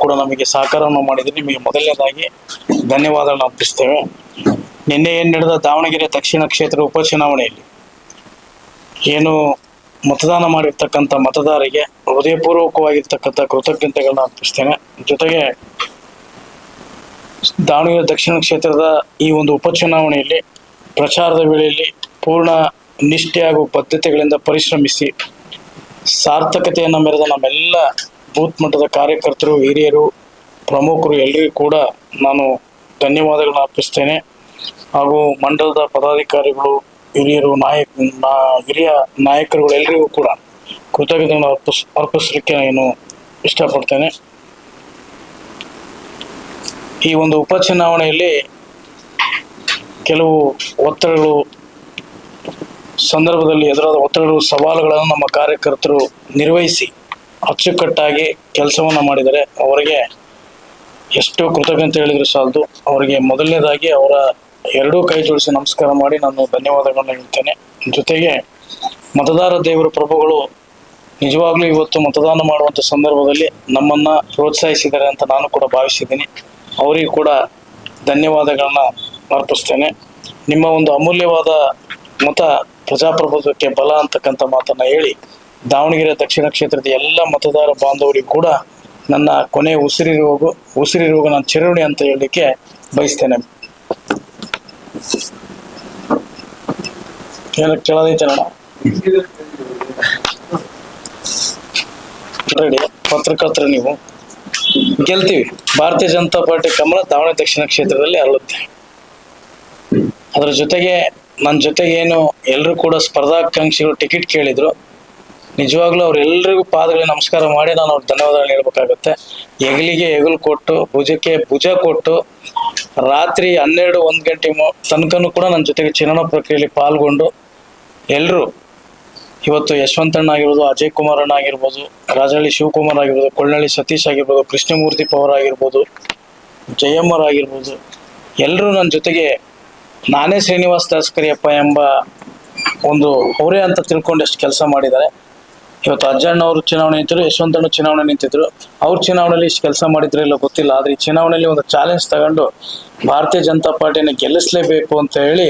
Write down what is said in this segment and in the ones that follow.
ಕೂಡ ನಮಗೆ ಸಹಕಾರವನ್ನು ಮಾಡಿದರೆ ನಿಮಗೆ ಮೊದಲನೇದಾಗಿ ಧನ್ಯವಾದಗಳನ್ನು ಅರ್ಪಿಸ್ತೇವೆ. ನಿನ್ನೆ ಏನು ನಡೆದ ದಾವಣಗೆರೆ ದಕ್ಷಿಣ ಕ್ಷೇತ್ರ ಉಪಚುನಾವಣೆಯಲ್ಲಿ ಏನು ಮತದಾನ ಮಾಡಿರ್ತಕ್ಕಂಥ ಮತದಾರರಿಗೆ ಹೃದಯಪೂರ್ವಕವಾಗಿರ್ತಕ್ಕಂಥ ಕೃತಜ್ಞತೆಗಳನ್ನ ಅರ್ಪಿಸ್ತೇನೆ. ಜೊತೆಗೆ ದಾವಣಗೆರೆ ದಕ್ಷಿಣ ಕ್ಷೇತ್ರದ ಈ ಒಂದು ಉಪಚುನಾವಣೆಯಲ್ಲಿ ಪ್ರಚಾರದ ವೇಳೆಯಲ್ಲಿ ಪೂರ್ಣ ನಿಷ್ಠೆ ಹಾಗೂ ಬದ್ಧತೆಗಳಿಂದ ಪರಿಶ್ರಮಿಸಿ ಸಾರ್ಥಕತೆಯನ್ನು ಮೆರೆದ ನಮ್ಮೆಲ್ಲ ಬೂತ್ ಮಟ್ಟದ ಕಾರ್ಯಕರ್ತರು, ಹಿರಿಯರು, ಪ್ರಮುಖರು ಎಲ್ಲರಿಗೂ ಕೂಡ ನಾನು ಧನ್ಯವಾದಗಳನ್ನ ಅರ್ಪಿಸ್ತೇನೆ. ಹಾಗೂ ಮಂಡಲದ ಪದಾಧಿಕಾರಿಗಳು, ಹಿರಿಯ ನಾಯಕರುಗಳು ಎಲ್ಲರಿಗೂ ಕೂಡ ಕೃತಜ್ಞತೆಗಳನ್ನು ಅರ್ಪಿಸಲಿಕ್ಕೆ ನಾನು ಇಷ್ಟಪಡ್ತೇನೆ. ಈ ಒಂದು ಉಪಚುನಾವಣೆಯಲ್ಲಿ ಕೆಲವು ಒತ್ತಡಗಳು ಸಂದರ್ಭದಲ್ಲಿ ಎದುರಾದ ಒತ್ತಡಗಳು, ಸವಾಲುಗಳನ್ನು ನಮ್ಮ ಕಾರ್ಯಕರ್ತರು ನಿರ್ವಹಿಸಿ ಅಚ್ಚುಕಟ್ಟಾಗಿ ಕೆಲಸವನ್ನು ಮಾಡಿದರೆ ಅವರಿಗೆ ಎಷ್ಟು ಕೃತಜ್ಞತೆ ಹೇಳಿದ್ರು ಸಾಲದು. ಅವರಿಗೆ ಮೊದಲನೇದಾಗಿ ಅವರ ಎರಡೂ ಕೈ ಜೋಡಿಸಿ ನಮಸ್ಕಾರ ಮಾಡಿ ನಾನು ಧನ್ಯವಾದಗಳನ್ನು ಹೇಳ್ತೇನೆ. ಜೊತೆಗೆ ಮತದಾರ ದೇವರ ಪ್ರಭುಗಳು ನಿಜವಾಗ್ಲೂ ಇವತ್ತು ಮತದಾನ ಮಾಡುವಂಥ ಸಂದರ್ಭದಲ್ಲಿ ನಮ್ಮನ್ನು ಪ್ರೋತ್ಸಾಹಿಸಿದ್ದಾರೆ ಅಂತ ನಾನು ಕೂಡ ಭಾವಿಸಿದ್ದೀನಿ. ಅವರಿಗೂ ಕೂಡ ಧನ್ಯವಾದಗಳನ್ನ ಅರ್ಪಿಸ್ತೇನೆ. ನಿಮ್ಮ ಒಂದು ಅಮೂಲ್ಯವಾದ ಮತ ಪ್ರಜಾಪ್ರಭುತ್ವಕ್ಕೆ ಬಲ ಅಂತಕ್ಕಂಥ ಮಾತನ್ನು ಹೇಳಿ ದಾವಣಗೆರೆ ದಕ್ಷಿಣ ಕ್ಷೇತ್ರದ ಎಲ್ಲ ಮತದಾರ ಬಾಂಧವರಿಗೂ ಕೂಡ ನನ್ನ ಕೊನೆ ಉಸಿರಿರುವಾಗ ನಾನು ಚಿರಋಣಿ ಅಂತ ಹೇಳಲಿಕ್ಕೆ ಬಯಸ್ತೇನೆ. ಕೇಳೋದೈತೆ ನೋಡ ರೆಡಿ ಪತ್ರಕರ್ತರು, ನೀವು ಗೆಲ್ತೀವಿ. ಭಾರತೀಯ ಜನತಾ ಪಾರ್ಟಿ ಕಮಲ ದಾವಣಗೆರೆ ದಕ್ಷಿಣ ಕ್ಷೇತ್ರದಲ್ಲಿ ಅರಳುತ್ತೆ. ಅದರ ಜೊತೆಗೆ ನನ್ನ ಜೊತೆಗೆ ಏನು ಎಲ್ಲರೂ ಕೂಡ ಸ್ಪರ್ಧಾಕಾಂಕ್ಷಿಗಳು ಟಿಕೆಟ್ ಕೇಳಿದ್ರು, ನಿಜವಾಗ್ಲೂ ಅವ್ರೆಲ್ಲರಿಗೂ ಪಾದಗಳಿಗೆ ನಮಸ್ಕಾರ ಮಾಡಿ ನಾನು ಅವ್ರಿಗೆ ಧನ್ಯವಾದಗಳು ಹೇಳ್ಬೇಕಾಗತ್ತೆ. ಹೆಗಲಿಗೆ ಹೆಗಲು ಕೊಟ್ಟು, ಭುಜಕ್ಕೆ ಭುಜ ಕೊಟ್ಟು, ರಾತ್ರಿ 12-1 ಗಂಟೆ ತನಕನೂ ಕೂಡ ನನ್ನ ಜೊತೆಗೆ ಚುನಾವಣಾ ಪ್ರಕ್ರಿಯೆಯಲ್ಲಿ ಪಾಲ್ಗೊಂಡು ಎಲ್ಲರೂ ಇವತ್ತು ಯಶವಂತಣ್ಣ ಆಗಿರ್ಬೋದು, ಅಜಯ್ ಕುಮಾರ್ ಅಣ್ಣ ಆಗಿರ್ಬೋದು, ರಾಜಹಳ್ಳಿ ಶಿವಕುಮಾರ್ ಆಗಿರ್ಬೋದು, ಕೊಳ್ಳನಹಳ್ಳಿ ಸತೀಶ್ ಆಗಿರ್ಬೋದು, ಕೃಷ್ಣಮೂರ್ತಿ ಪವರ್ ಆಗಿರ್ಬೋದು, ಜಯಮ್ಮರಾಗಿರ್ಬೋದು, ಎಲ್ಲರೂ ನನ್ನ ಜೊತೆಗೆ ನಾನೇ ಶ್ರೀನಿವಾಸ್ ದಾಸ್ಕರಿಯಪ್ಪ ಎಂಬ ಒಂದು ಅವರೇ ಅಂತ ತಿಳ್ಕೊಂಡಷ್ಟು ಕೆಲಸ ಮಾಡಿದ್ದಾರೆ. ಇವತ್ತು ಅಜ್ಜಣ್ಣವರು ಚುನಾವಣೆ ನಿಂತಿದ್ರು, ಯಶವಂತಣ್ಣ ಚುನಾವಣೆ ನಿಂತಿದ್ರು. ಅವ್ರ ಚುನಾವಣೆಯಲ್ಲಿ ಇಷ್ಟು ಕೆಲಸ ಮಾಡಿದ್ರೆ ಇಲ್ಲ ಗೊತ್ತಿಲ್ಲ. ಆದರೆ ಈ ಚುನಾವಣೆಯಲ್ಲಿ ಒಂದು ಚಾಲೆಂಜ್ ತಗೊಂಡು ಭಾರತೀಯ ಜನತಾ ಪಾರ್ಟಿಯನ್ನು ಗೆಲ್ಲಿಸಲೇಬೇಕು ಅಂತ ಹೇಳಿ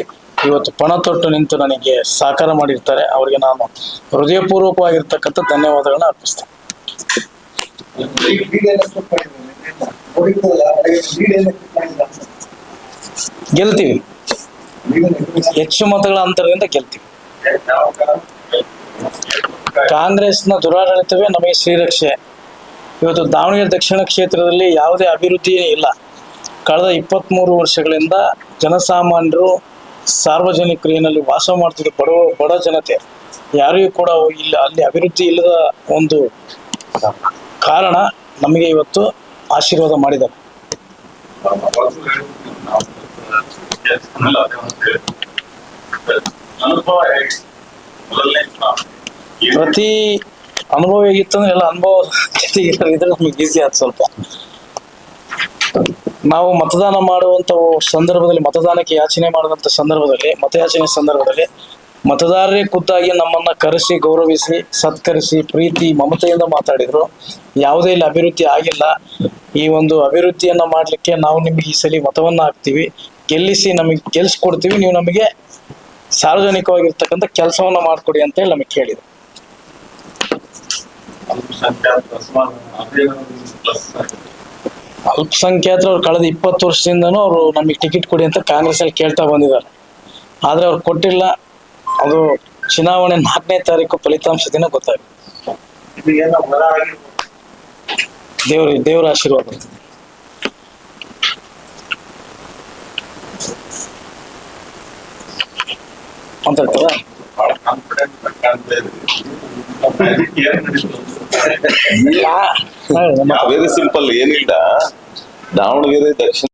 ಇವತ್ತು ಪಣ ತೊಟ್ಟು ನಿಂತು ನನಗೆ ಸಹಕಾರ ಮಾಡಿರ್ತಾರೆ. ಅವರಿಗೆ ನಾನು ಹೃದಯಪೂರ್ವಕವಾಗಿರ್ತಕ್ಕಂಥ ಧನ್ಯವಾದಗಳನ್ನ ಅರ್ಪಿಸ್ತೇನೆ. ಗೆಲ್ತೀವಿ, ಹೆಚ್ಚು ಮತಗಳ ಅಂತರದಿಂದ ಗೆಲ್ತೀವಿ. ಕಾಂಗ್ರೆಸ್ನ ದುರಾಡಳಿತವೇ ನಮಗೆ ಶ್ರೀರಕ್ಷೆ. ಇವತ್ತು ದಾವಣಗೆರೆ ದಕ್ಷಿಣ ಕ್ಷೇತ್ರದಲ್ಲಿ ಯಾವುದೇ ಅಭಿವೃದ್ಧಿ ಇಲ್ಲ. ಕಳೆದ 23 ವರ್ಷಗಳಿಂದ ಜನಸಾಮಾನ್ಯರು, ಸಾರ್ವಜನಿಕರು ಏನಲ್ಲಿ ವಾಸ ಮಾಡ್ತಿದ್ದ ಬಡ ಜನತೆ ಯಾರಿಗೂ ಕೂಡ ಅಲ್ಲಿ ಅಭಿವೃದ್ಧಿ ಇಲ್ಲದ ಒಂದು ಕಾರಣ ನಮಗೆ ಇವತ್ತು ಆಶೀರ್ವಾದ ಮಾಡಿದ್ದಾರೆ. ಪ್ರತಿ ಅನುಭವ ಹೇಗಿತ್ತಂದ್ರೆ ಎಲ್ಲ ಅನುಭವ ಜೊತೆಗಿದ್ರೆ ನಮಗೆ ಈಸಿ ಆಯ್ತು. ಸ್ವಲ್ಪ ನಾವು ಮತದಾನ ಮಾಡುವಂತ ಸಂದರ್ಭದಲ್ಲಿ, ಮತದಾನಕ್ಕೆ ಯಾಚನೆ ಮಾಡುವಂತ ಸಂದರ್ಭದಲ್ಲಿ, ಮತಯಾಚನೆ ಸಂದರ್ಭದಲ್ಲಿ ಮತದಾರರೇ ಖುದ್ದಾಗಿ ನಮ್ಮನ್ನ ಕರೆಸಿ, ಗೌರವಿಸಿ, ಸತ್ಕರಿಸಿ, ಪ್ರೀತಿ, ಮಮತೆಯಿಂದ ಮಾತಾಡಿದ್ರು. ಯಾವುದೇ ಇಲ್ಲಿ ಅಭಿವೃದ್ಧಿ ಆಗಿಲ್ಲ. ಈ ಒಂದು ಅಭಿವೃದ್ಧಿಯನ್ನ ಮಾಡ್ಲಿಕ್ಕೆ ನಾವು ನಿಮಗೆ ಈ ಸಲ ಮತವನ್ನ ಹಾಕ್ತೀವಿ, ಗೆಲ್ಲಿಸ್ಕೊಡ್ತೀವಿ, ನೀವು ನಮಗೆ ಸಾರ್ವಜನಿಕವಾಗಿರ್ತಕ್ಕಂಥ ಕೆಲಸವನ್ನ ಮಾಡ್ಕೊಡಿ ಅಂತ ಹೇಳಿ ನಮಗೆ ಕೇಳಿದ್ರು. ಅಲ್ಪಸಂಖ್ಯಾತರು ಅವ್ರು ಕಳೆದ 20 ವರ್ಷದಿಂದನೂ ಅವರು ನಮಗೆ ಟಿಕೆಟ್ ಕೊಡಿ ಅಂತ ಕಾಂಗ್ರೆಸ್ ಅಲ್ಲಿ ಕೇಳ್ತಾ ಬಂದಿದ್ದಾರೆ. ಆದ್ರೆ ಅವ್ರು ಕೊಟ್ಟಿಲ್ಲ. ಅದು ಚುನಾವಣೆ 4ನೇ ತಾರೀಕು ಫಲಿತಾಂಶ ದಿನ ಗೊತ್ತಾಗುತ್ತೆ. ದೇವರ ಆಶೀರ್ವಾದ. ಮಾತಾಡ್ತಾರ ವೆರಿ ಸಿಂಪಲ್, ಏನಿಲ್ಲ ದಾವಣಗೆರೆ ದಕ್ಷಿಣ